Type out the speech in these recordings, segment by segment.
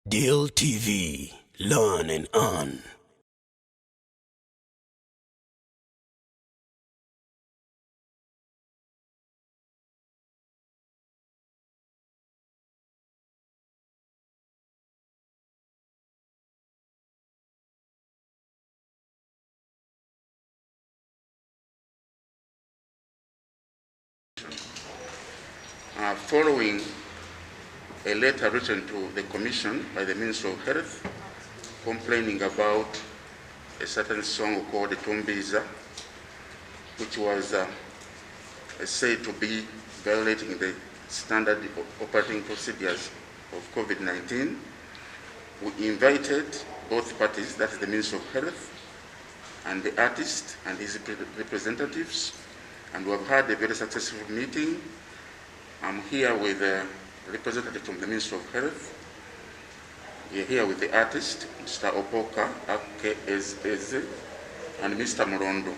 Deal TV, learn and earn. Following a letter written to the Commission by the Minister of Health complaining about a certain song called Tumbiza, which was said to be violating the standard operating procedures of COVID-19, we invited both parties, that is the Minister of Health and the artist and his representatives, and we have had a very successful meeting. I'm here with a representative from the Ministry of Health. We are here with the artist, Mr. Opoka, Eezzy, and Mr. Morondo.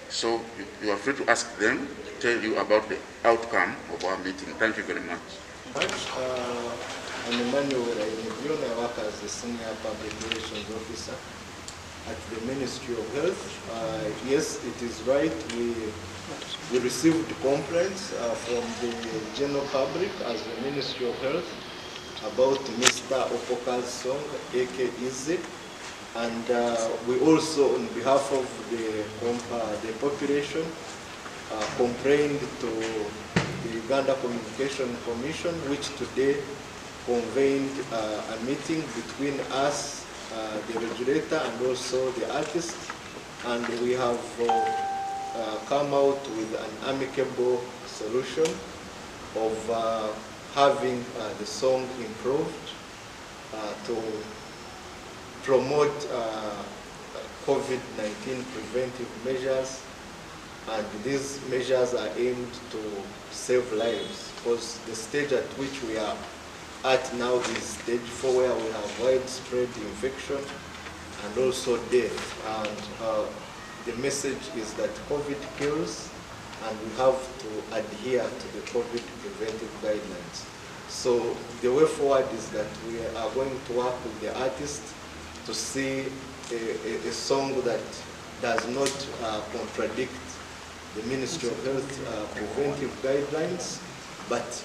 So you are free to ask them to tell you about the outcome of our meeting. Thank you very much. I'm Emmanuel. I work as the Senior Public Relations Officer at the Ministry of Health. Yes, it is right. We received complaints from the general public as the Ministry of Health about Mr. Opoka's song, aka Eezzy. And we also, on behalf of the population, complained to the Uganda Communication Commission, which today convened a meeting between us, the regulator, and also the artist. And we have come out with an amicable solution of having the song improved to promote COVID-19 preventive measures, and these measures are aimed to save lives, because the stage at which we are at now is stage 4, where we have widespread infection and also death. And the message is that COVID kills, and we have to adhere to the COVID preventive guidelines. So the way forward is that we are going to work with the artist to see a song that does not contradict the Ministry of Health preventive guidelines, but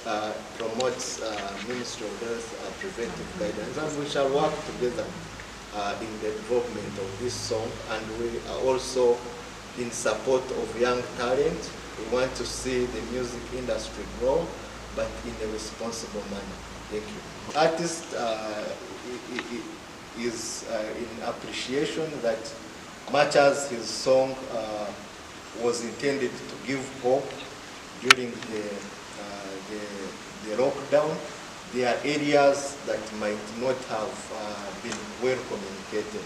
promotes Ministry of Health preventive guidelines. And we shall work together in the development of this song, and we are also in support of young talent. We want to see the music industry grow, but in a responsible manner. Thank you. Artist is in appreciation that much as his song was intended to give hope during the lockdown, there are areas that might not have been well communicated,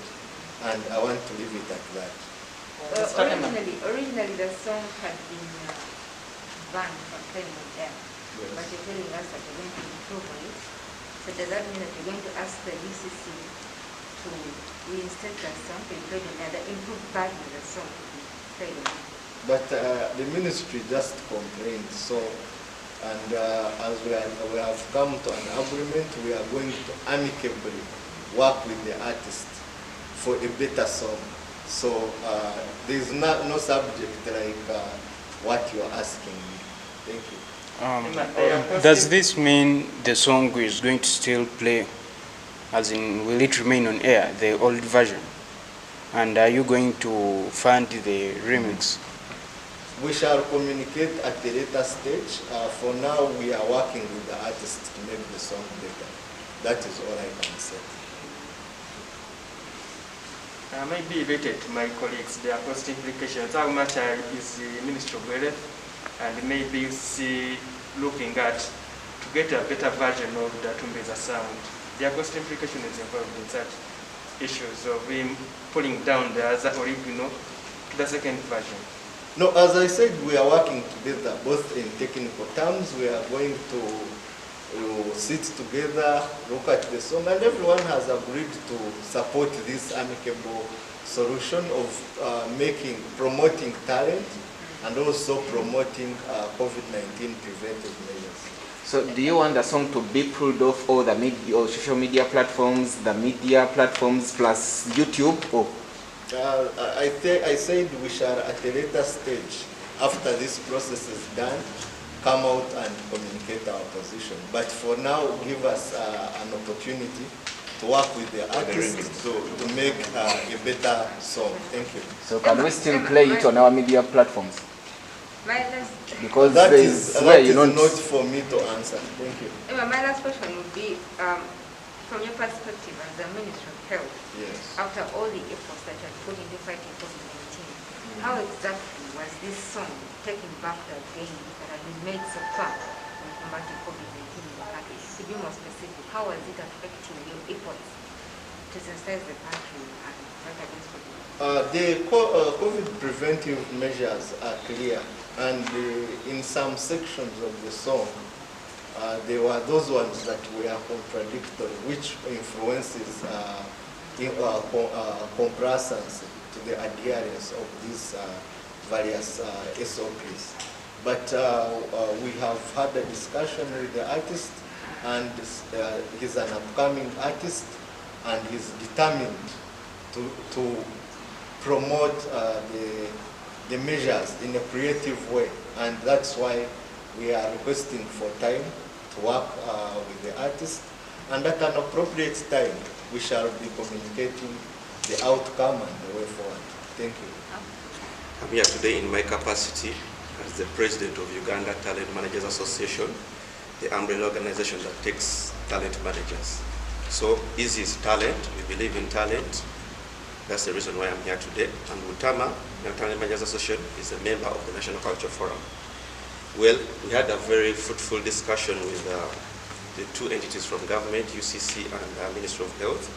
and I want to leave it at that. Originally the song had been banned from playing on air, yes. But you're telling us that you're going to improve on it. So does that mean that you're going to ask the UCC to reinstate that song to be played on air, the improved version of the song to be played on air? But the ministry just complained, so. And as we have come to an agreement, we are going to amicably work with the artist for a better song. So there is no subject like what you are asking me. Thank you. Does this mean the song is going to still play, as in will it remain on air, the old version? And are you going to fund the remix? We shall communicate at the later stage. For now, we are working with the artist to make the song better. That is all I can say. Maybe related to my colleagues, there are cost implications. How much is the Ministry of Health and maybe see looking at to get a better version of the Tumbiza Sound? There are cost implications involved in such issues of him pulling down the other original to the second version. No, as I said, we are working together, both in technical terms. We are going to sit together, look at the song, and everyone has agreed to support this amicable solution of promoting talent and also promoting COVID-19 preventive measures. So do you want the song to be pulled off all the media or social media platforms, the media platforms plus YouTube? Or? I said we shall at a later stage, after this process is done, come out and communicate our position. But for now, give us an opportunity to work with the artists to make a better song. Thank you. So can we still play it on our media platforms? Because that is not for me to answer. Thank you. My last question would be, from your perspective as the Minister of Health, yes, after all the efforts that you have put into fighting COVID-19, how exactly was this song taken back to again that has been made so far in combating COVID-19 in the country? To be more specific, how was it affecting your efforts to sensitize the country and fight against COVID-19? The COVID preventive measures are clear, and in some sections of the song, there were those ones that were contradictory, which influences complacency to the adherence of these various SOPs. But we have had a discussion with the artist, and he's an upcoming artist, and he's determined to promote the measures in a creative way, and that's why we are requesting for time to work with the artist, and at an appropriate time we shall be communicating the outcome and the way forward. Thank you. I'm here today in my capacity as the President of Uganda Talent Managers Association, the umbrella organization that takes talent managers. So Eezzy is talent, we believe in talent. That's the reason why I'm here today. And Utama, the Talent Managers Association, is a member of the National Culture Forum. Well, we had a very fruitful discussion with the two entities from government, UCC and Ministry of Health.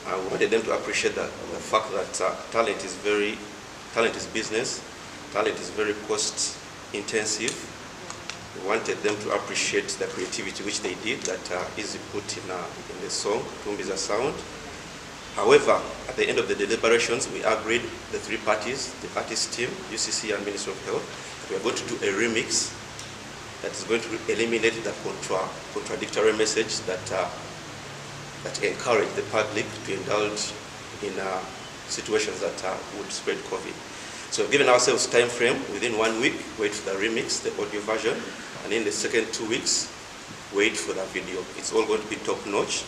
We wanted them to appreciate the fact that talent is business, talent is very cost intensive. We wanted them to appreciate the creativity which they did, that Eezzy put in the song, Tumbiza Sound. However, at the end of the deliberations, we agreed, the three parties, the artist team, UCC and Ministry of Health, we are going to do a remix that is going to eliminate the contradictory message that encourage the public to indulge in situations that would spread COVID. So we've given ourselves time frame, within 1 week, wait for the remix, the audio version, and in the second 2 weeks, wait for the video. It's all going to be top notch.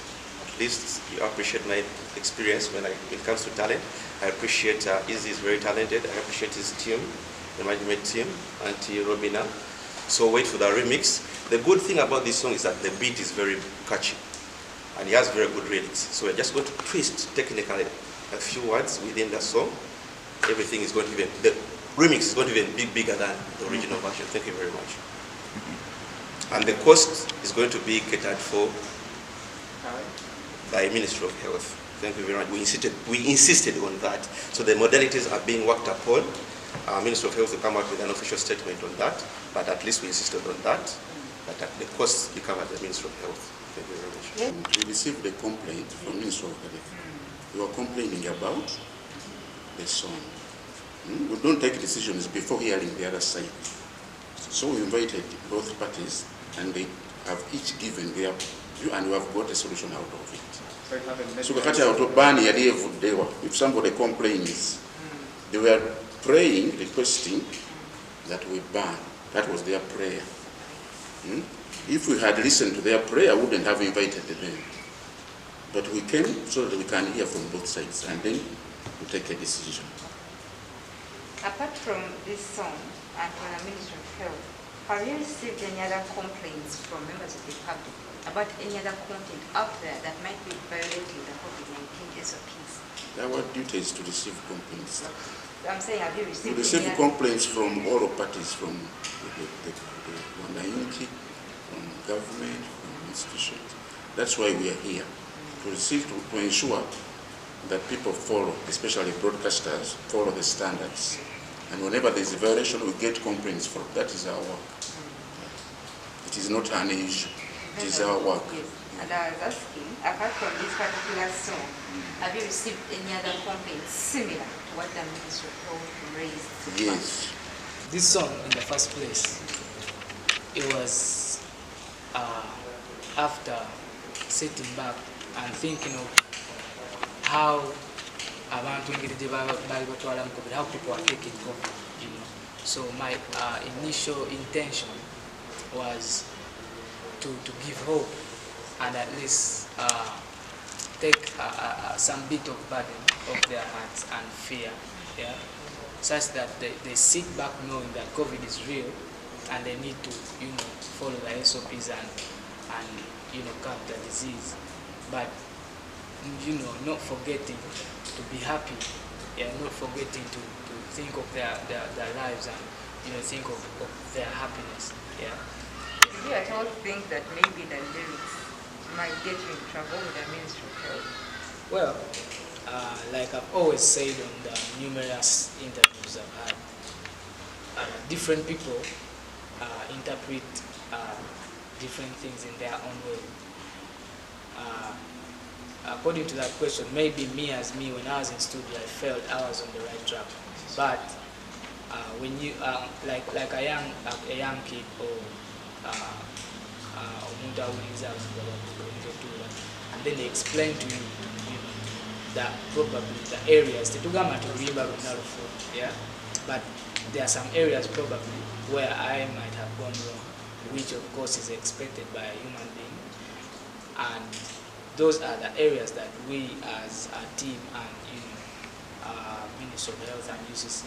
At least you appreciate my experience when it comes to talent. I appreciate Eezzy is very talented. I appreciate his team, the management team, Auntie Robina. So wait for the remix. The good thing about this song is that the beat is very catchy, and he has very good lyrics. So we're just going to twist technically a few words within the song. Everything is going to be, the remix is going to be bigger than the original version. Thank you very much. And the cost is going to be catered for by Ministry of Health. Thank you very much. We insisted on that. So the modalities are being worked upon. Ministry of Health will come out with an official statement on that, but at least we insisted on that the costs be covered by the Ministry of Health. Thank you very much. Yeah. We received a complaint from Ministry of Health. We were complaining about the song. We don't take decisions before hearing the other side. So we invited both parties, and they have each given their view, and we have got a solution out of it. So if somebody complains, they were praying, requesting that we ban. That was their prayer. If we had listened to their prayer, we wouldn't have invited them. But we came so that we can hear from both sides, and then we take a decision. Apart from this song and from the Ministry of Health, have you received any other complaints from members of the public about any other content out there that might be violating the COVID-19 SOPs? Our duty is to receive complaints. I'm saying, have you received? We receive complaints from all parties, from the wananchi, from government, from institutions. That's why we are here, to ensure that people follow, especially broadcasters, follow the standards. And whenever there is a violation, we get complaints for it. That is our work. It is not an issue. It is our work. Yes. And I was asking, apart from this particular song, have you received any other complaints similar to what the Ministry of Health raised? Yes. This song, in the first place, it was after sitting back and thinking of how abantu engeri gye bali batwalamu COVID, how people are taking COVID, you know. So my initial intention was to give hope and at least take some bit of burden off their hearts and fear, yeah, such that they sit back knowing that COVID is real and they need to, you know, follow the SOPs and you know, curb the disease, but you know, not forgetting to be happy, yeah, not forgetting to think of their lives and, you know, think of their happiness, yeah. Do you at all think that maybe the lyrics might get you in trouble with the Ministry of Health? Well, like I've always said on the numerous interviews I've had, different people interpret different things in their own way. According to that question, maybe me, when I was in studio, I felt I was on the right track. But when you like a young kid or and then they explain to you, that probably the areas, yeah, but there are some areas probably where I might have gone wrong, which of course is expected by a human being, and those are the areas that we as a team and, you know, Ministry of Health and UCC,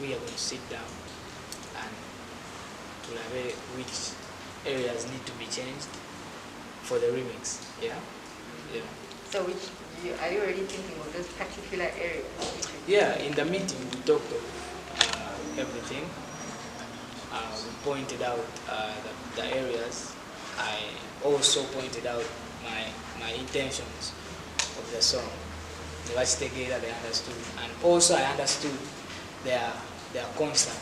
we are going to sit down and to evaluate which areas need to be changed for the remix, yeah. So are you already thinking of those particular areas? Yeah, in the meeting we talked of everything. We pointed out the areas. I also pointed out my intentions of the song. They understood, and also I understood their concern.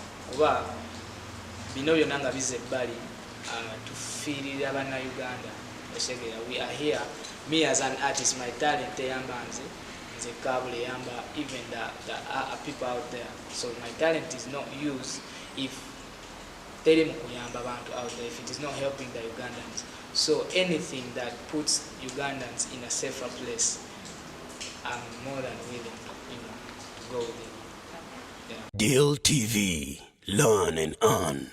Bino byonna bize ebbali tufiirira banna Uganda. We are here. Me as an artist, my talent eyamba nze Kabule eyamba even the people out there. So my talent is not used if teri mu kuyamba abantu out there, if it is not helping the Ugandans. So anything that puts Ugandans in a safer place, I'm more than willing, you know, to go with it. Yeah. Deal TV, learn and earn.